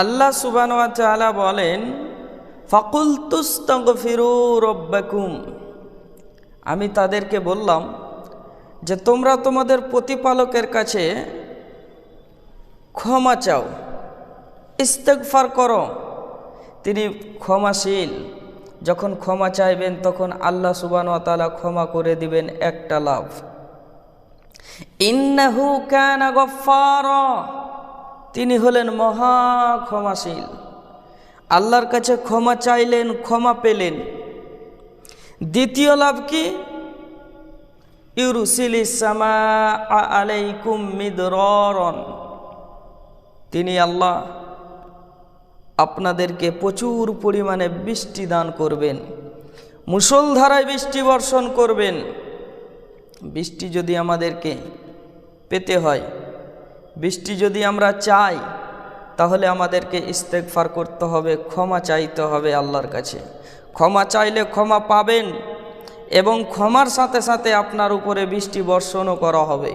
আল্লাহ সুবহানাহু ওয়া তাআলা বলেন, ফাকুলতুস্তাগফিরু রাব্বাকুম, আমি তাদেরকে বললাম যে তোমরা তোমাদের প্রতিপালকের কাছে ক্ষমা চাও, ইস্তেগফার করো, তিনি ক্ষমাশীল। যখন ক্ষমা চাইবেন তখন আল্লাহ সুবহানাহু ওয়া তাআলা ক্ষমা করে দিবেন, একটা লাভ। ইন্নাহু কানা গফফারা, তিনি হলেন মহা ক্ষমাশীল। আল্লাহর কাছে ক্ষমা চাইলেন, ক্ষমা পেলেন। দ্বিতীয় লাভ কি? ইউরসিলিস সামাআ আলাইকুম মিদরারন, তিনি আল্লাহ আপনাদেরকে প্রচুর পরিমাণে বৃষ্টি দান করবেন, মুষলধারায় বৃষ্টি বর্ষণ করবেন। বৃষ্টি যদি আমাদেরকে পেতে হয়, বৃষ্টি যদি আমরা চাই, তাহলে আমাদেরকে ইস্তেগফার করতে হবে, ক্ষমা চাইতে হবে আল্লাহর কাছে। ক্ষমা চাইলে ক্ষমা পাবেন এবং ক্ষমার সাথে সাথে আপনার উপরে বৃষ্টি বর্ষণও করা হবে।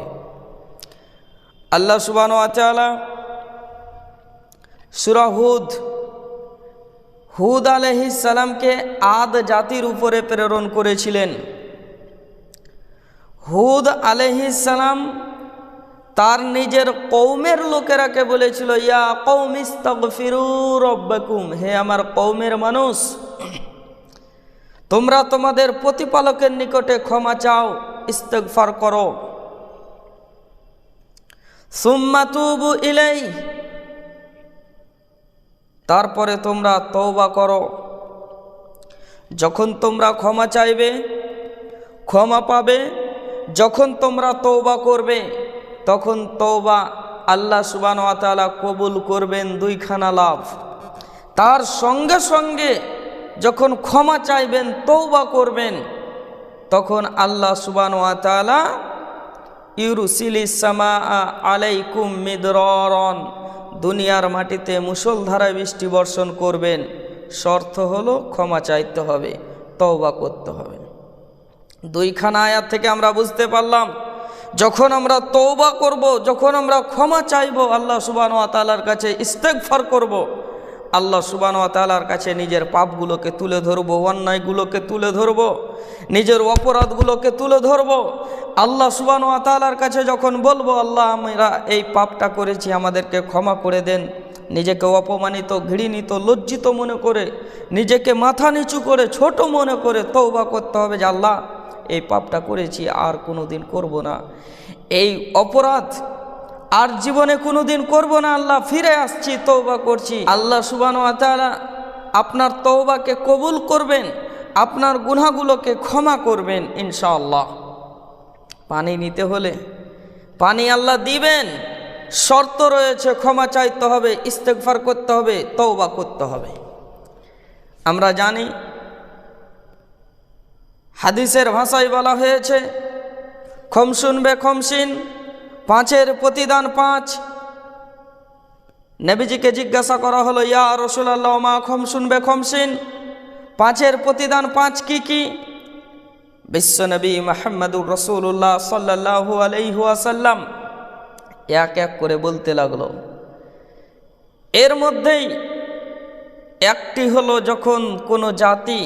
আল্লাহ সুবহানাহু ওয়া তাআলা সূরা হুদ আলাইহিস সালামকে আদ জাতির উপরে প্রেরণ করেছিলেন। হুদ আলাইহিস সালাম তার নিজের কওমের লোকেরাকে বলেছিল, ইয়া কওমি ইস্তাগফিরু রাব্বাকুম, হে আমার কওমের মানুষ, তোমরা তোমাদের প্রতিপালকের নিকটে ক্ষমা চাও, ইস্তেগফার করো। সুম্মা তুবু ইলাইহি, তারপরে তোমরা তওবা করো। যখন তোমরা ক্ষমা চাইবে, ক্ষমা পাবে। যখন তোমরা তওবা করবে, তখন তওবা আল্লাহ সুবহানাহু ওয়া তাআলা কবুল করবেন, দুইখানা লাভ। তার সঙ্গে সঙ্গে যখন ক্ষমা চাইবেন, তওবা করবেন, তখন আল্লাহ সুবহানাহু ওয়া তাআলা ইউরসিলিস সামাআ আলাইকুম মিদরারন, দুনিয়ার মাটিতে মুষলধারায় বৃষ্টি বর্ষণ করবেন। শর্ত হলো ক্ষমা চাইতে হবে, তওবা করতে হবে। দুইখানা আয়াত থেকে আমরা বুঝতে পারলাম, যখন আমরা তওবা করব, যখন আমরা ক্ষমা চাইব আল্লাহ সুবহানাহু ওয়া তাআলার কাছে, ইস্তেগফার করব, আল্লাহ সুবহানাহু ওয়া তাআলার কাছে নিজের পাপগুলোকে তুলে ধরব, অন্যায়গুলোকে তুলে ধরব, নিজের অপরাধগুলোকে তুলে ধরব। আল্লাহ সুবহানাহু ওয়া তাআলার কাছে যখন বলবো, আল্লাহ আমরা এই পাপটা করেছি, আমাদেরকে ক্ষমা করে দেন, নিজেকে অপমানিত, ঘৃণিত, লজ্জিত মনে করে, নিজেকে মাথা নিচু করে, ছোট মনে করে তওবা করতে হবে যে আল্লাহ এই পাপটা করেছি, আর কোনো দিন করবো না, এই অপরাধ আর জীবনে কোনো দিন করবো না, আল্লাহ ফিরে আসছি, তওবা করছি। আল্লাহ সুবহানাহু ওয়া তাআলা আপনার তওবাকে কবুল করবেন, আপনার গুনাহগুলোকে ক্ষমা করবেন ইনশাআল্লাহ। পানি নিতে হলে পানি আল্লাহ দিবেন, শর্ত রয়েছে, ক্ষমা চাইতে হবে, ইস্তেগফার করতে হবে, তওবা করতে হবে। আমরা জানি হাদিসের ভাষায় বলা হয়েছে, খমসুন বে খমসিন, পাঁচের প্রতিদান পাঁচ। নবীজিকে জিজ্ঞাসা করা হলো, ইয়া রাসূলুল্লাহ মা খমসুন বে খমসিন, পাঁচের প্রতিদান পাঁচ কি কি? বিশ্বনবী মুহাম্মদুর রাসূলুল্লাহ সাল্লাল্লাহু আলাইহি ওয়াসাল্লাম এক এক করে বলতে লাগলো। এর মধ্যেই একটি হলো, যখন কোনো জাতি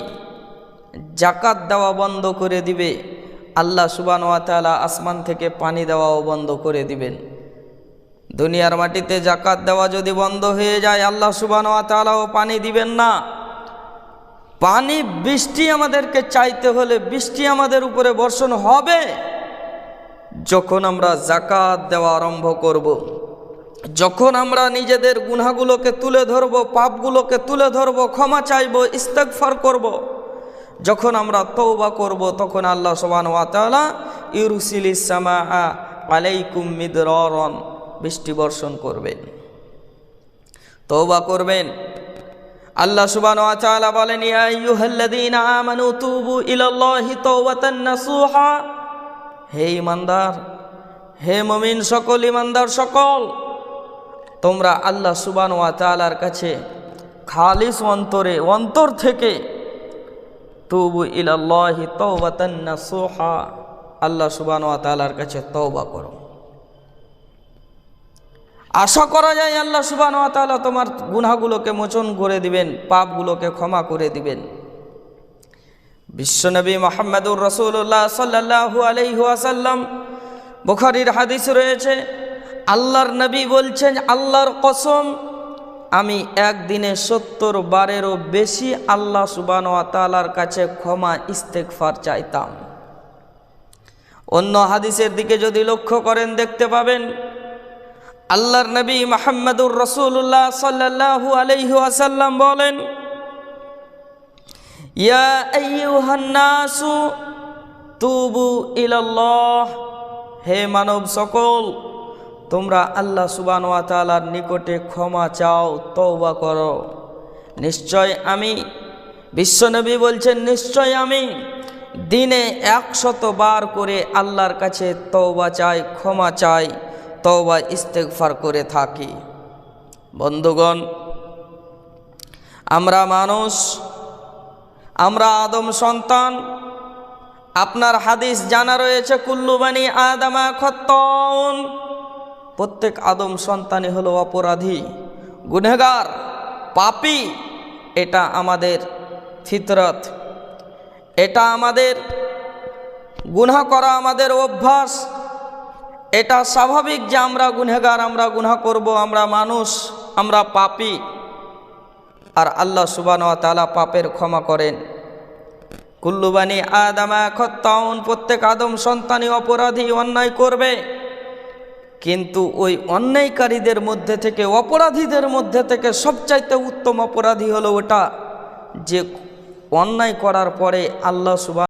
যাকাত দেওয়া বন্ধ করে দিবে, আল্লাহ সুবহানাহু ওয়া তাআলা আসমান থেকে পানি দেওয়াও বন্ধ করে দিবেন। দুনিয়ার মাটিতে যাকাত দেওয়া যদি বন্ধ হয়ে যায়, আল্লাহ সুবহানাহু ওয়া তাআলাও পানি দিবেন না। পানি, বৃষ্টি আমাদেরকে চাইতে হলে বৃষ্টি আমাদের উপরে বর্ষণ হবে যখন আমরা যাকাত দেওয়া আরম্ভ করব, যখন আমরা নিজেদের গুনাহগুলোকে তুলে ধরব, পাপগুলোকে তুলে ধরব, ক্ষমা চাইব, ইস্তেগফার করব, যখন আমরা তওবা করব, তখন আল্লাহ সুবহানাহু ওয়া তাআলা ইউরসিলিস সামাআ আলাইকুম মিদরারন, বৃষ্টি বর্ষণ করবেন, তওবা করবেন। আল্লাহ সুবহানাহু ওয়া তাআলা বলেন, ইয়া আইয়ুহাল্লাযীনা আমানু তুবু ইলাল্লাহি তাওবাতান নাসুহা, হে ঈমানদার, হে মুমিন সকল, ঈমানদার সকল, তোমরা আল্লাহ সুবহানাহু ওয়া তাআলার কাছে খালিস অন্তরে, অন্তর থেকে তুবু ইলাল্লাহি তাওবাতান নাসুহা, আল্লাহ সুবহানাহু ওয়া তাআলার কাছে তওবা করো। আশা করা যায় আল্লাহ সুবহানাহু ওয়া তাআলা তোমার গুনাহগুলোকে মোচন করে দিবেন, পাপগুলোকে ক্ষমা করে দিবেন। বিশ্বনবী মুহাম্মদুর রাসূলুল্লাহ সাল্লাল্লাহু আলাইহি ওয়াসাল্লাম, বুখারীর হাদিস রয়েছে, আল্লাহর নবী বলছেন, আল্লাহর কসম, আমি একদিনে 70 বারেরও বেশি আল্লাহ সুবহানাহু ওয়া তাআলার কাছে ক্ষমা ইস্তেগফার চাইতাম। অন্য হাদিসের দিকে যদি লক্ষ্য করেন দেখতে পাবেন আল্লাহর নবী মুহাম্মদুর রাসূলুল্লাহ সাল্লাল্লাহু আলাইহি ওয়াসাল্লাম বলেন, ইয়া আইয়ুহান নাসু তুবু ইলাল্লাহ, হে মানব সকল, তোমরা আল্লাহ সুবহানাহু ওয়া তাআলার নিকটে ক্ষমা চাও, তওবা করো। নিশ্চয় আমি, বিশ্বনবী বলছেন, নিশ্চয় আমি দিনে 100 বার করে আল্লাহর কাছে তওবা চাই, ক্ষমা চাই, তওবা ইস্তেগফার করে থাকি। বন্ধুগণ, আমরা মানুষ, আমরা আদম সন্তান। আপনার হাদিস জানা রয়েছে, কুল্লু বানি আদামা খাত্তাউন, প্রত্যেক আদম সন্তানই হলো অপরাধী, গুনহগার, পাপী। এটা আমাদের ফিতরত, এটা আমাদের গুনাহ করা আমাদের অভ্যাস। এটা স্বাভাবিক যে আমরা গুনহগার, আমরা গুনাহ করব, আমরা মানুষ, আমরা পাপী। আর আল্লাহ সুবহানাহু ওয়া তাআলা পাপের ক্ষমা করেন। কুল্লু বানি আদামা খাত্তাউন, প্রত্যেক আদম সন্তানই অপরাধী, অন্যায় করবে। কিন্তু ওই অন্যায়কারীদের মধ্যে থেকে, অপরাধীদের মধ্যে থেকে সবচাইতে উত্তম অপরাধী হলো ওটা যে অন্যায় করার পরে আল্লাহ সুবহানাহু